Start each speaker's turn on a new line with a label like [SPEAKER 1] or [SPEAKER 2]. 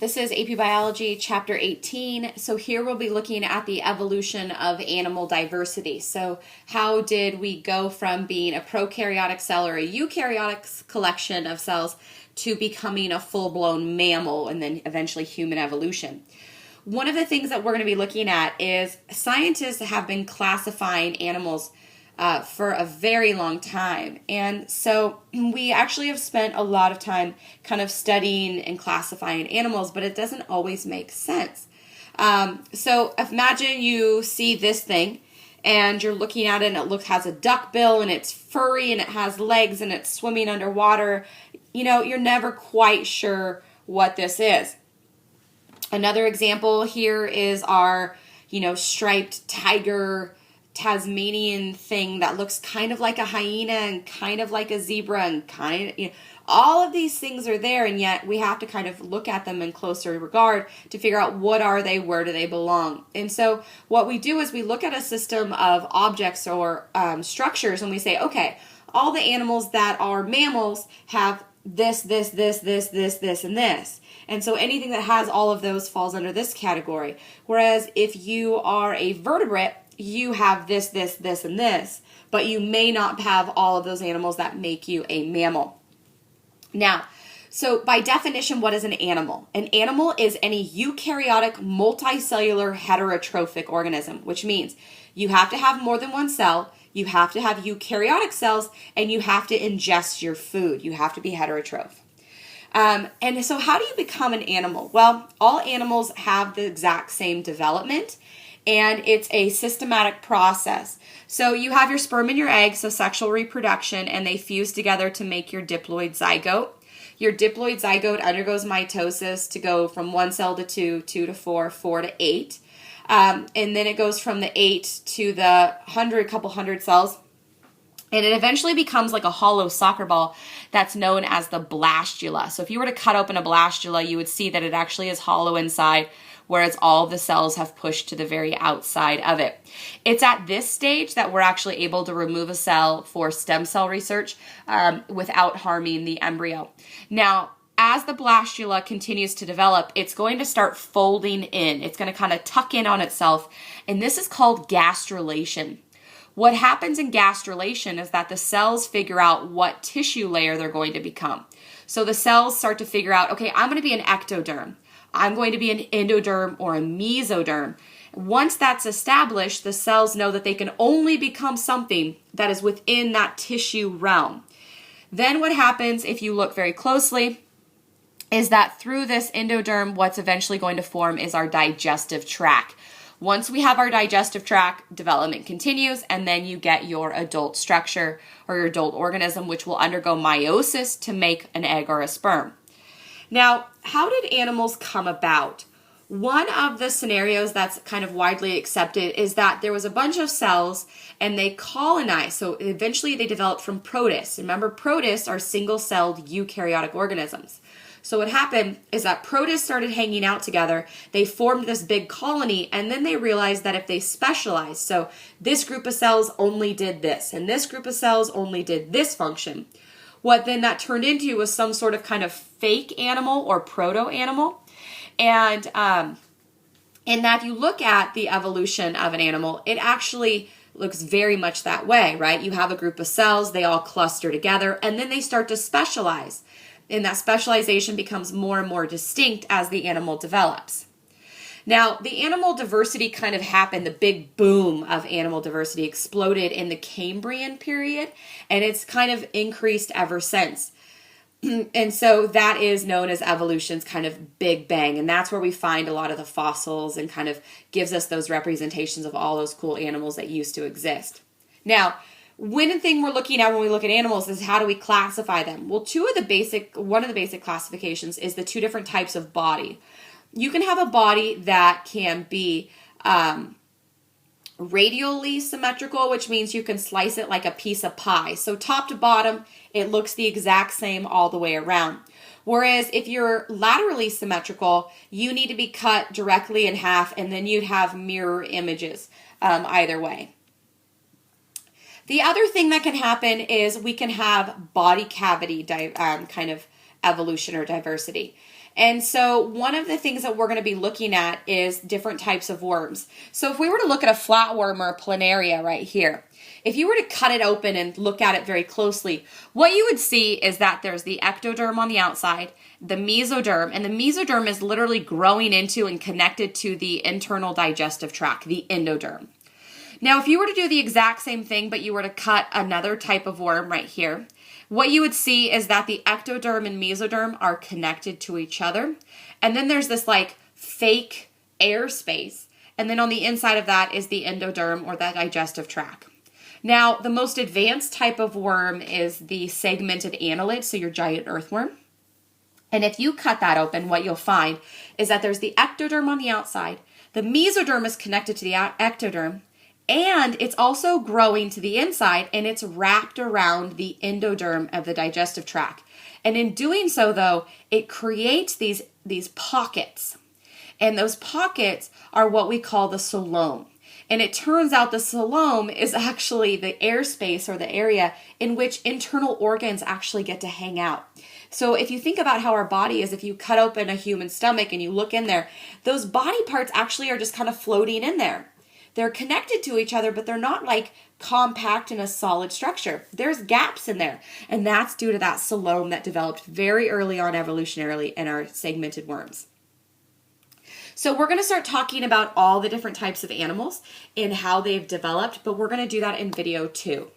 [SPEAKER 1] This is AP Biology, Chapter 18. So here we'll be looking at the evolution of animal diversity. So how did we go from being a prokaryotic cell or a eukaryotic collection of cells to becoming a full-blown mammal and then eventually human evolution? One of the things that we're going to be looking at is scientists have been classifying animals for a very long time. And so we actually have spent a lot of time kind of studying and classifying animals, but it doesn't always make sense. So imagine you see this thing and you're looking at it and it has a duck bill and it's furry and it has legs and it's swimming underwater. You know, you're never quite sure what this is. Another example here is our, striped tiger Tasmanian thing that looks kind of like a hyena and kind of like a zebra and all of these things are there, and yet we have to kind of look at them in closer regard to figure out what are they, where do they belong. And so what we do is we look at a system of objects or structures and we say, okay, all the animals that are mammals have this, and this. And so anything that has all of those falls under this category. Whereas if you are a vertebrate, you have this, and this, but you may not have all of those animals that make you a mammal. Now, so by definition, what is an animal? An animal is any eukaryotic multicellular heterotrophic organism, which means you have to have more than one cell, you have to have eukaryotic cells, and you have to ingest your food. You have to be heterotroph. And so how do you become an animal? Well, all animals have the exact same development, and it's a systematic process. So you have your sperm and your egg, so sexual reproduction, and they fuse together to make your diploid zygote. Your diploid zygote undergoes mitosis to go from one cell to two, two to four, four to eight. And then it goes from the 8 to the couple hundred cells. And it eventually becomes like a hollow soccer ball that's known as the blastula. So if you were to cut open a blastula, you would see that it actually is hollow inside, whereas all of the cells have pushed to the very outside of it. It's at this stage that we're actually able to remove a cell for stem cell research without harming the embryo. Now, as the blastula continues to develop, it's going to start folding in. It's going to kind of tuck in on itself, and this is called gastrulation. What happens in gastrulation is that the cells figure out what tissue layer they're going to become. So the cells start to figure out, okay, I'm going to be an ectoderm. I'm going to be an endoderm or a mesoderm. Once that's established, the cells know that they can only become something that is within that tissue realm. Then what happens, if you look very closely, is that through this endoderm, what's eventually going to form is our digestive tract. Once we have our digestive tract, development continues, and then you get your adult structure or your adult organism, which will undergo meiosis to make an egg or a sperm. Now, how did animals come about? One of the scenarios that's kind of widely accepted is that there was a bunch of cells and they colonized. So eventually they developed from protists. Remember, protists are single-celled eukaryotic organisms. So what happened is that protists started hanging out together. They formed this big colony, and then they realized that if they specialized, so this group of cells only did this, and this group of cells only did this function, what then that turned into was some sort of kind of fake animal or proto-animal. And that you look at the evolution of an animal, it actually looks very much that way, right? You have a group of cells, they all cluster together, and then they start to specialize. And that specialization becomes more and more distinct as the animal develops. Now, the animal diversity kind of happened, the big boom of animal diversity exploded in the Cambrian period, and it's kind of increased ever since. And so that is known as evolution's kind of big bang, and that's where we find a lot of the fossils and kind of gives us those representations of all those cool animals that used to exist. Now, one thing we're looking at when we look at animals is how do we classify them? Well, one of the basic classifications is the two different types of body. You can have a body that can be radially symmetrical, which means you can slice it like a piece of pie. So top to bottom, it looks the exact same all the way around. Whereas if you're laterally symmetrical, you need to be cut directly in half, and then you'd have mirror images either way. The other thing that can happen is we can have body cavity kind of evolution or diversity. And so one of the things that we're going to be looking at is different types of worms. So if we were to look at a flatworm or a planaria right here, if you were to cut it open and look at it very closely, what you would see is that there's the ectoderm on the outside, the mesoderm, and the mesoderm is literally growing into and connected to the internal digestive tract, the endoderm. Now, if you were to do the exact same thing, but you were to cut another type of worm right here, what you would see is that the ectoderm and mesoderm are connected to each other. And then there's this like fake air space. And then on the inside of that is the endoderm or the digestive tract. Now, the most advanced type of worm is the segmented annelid, so your giant earthworm. And if you cut that open, what you'll find is that there's the ectoderm on the outside. The mesoderm is connected to the ectoderm. And it's also growing to the inside, and it's wrapped around the endoderm of the digestive tract. And in doing so, though, it creates these pockets. And those pockets are what we call the coelom. And it turns out the coelom is actually the airspace or the area in which internal organs actually get to hang out. So if you think about how our body is, if you cut open a human stomach and you look in there, those body parts actually are just kind of floating in there. They're connected to each other, but they're not like compact in a solid structure. There's gaps in there. And that's due to that coelom that developed very early on evolutionarily in our segmented worms. So we're going to start talking about all the different types of animals and how they've developed, but we're going to do that in video 2.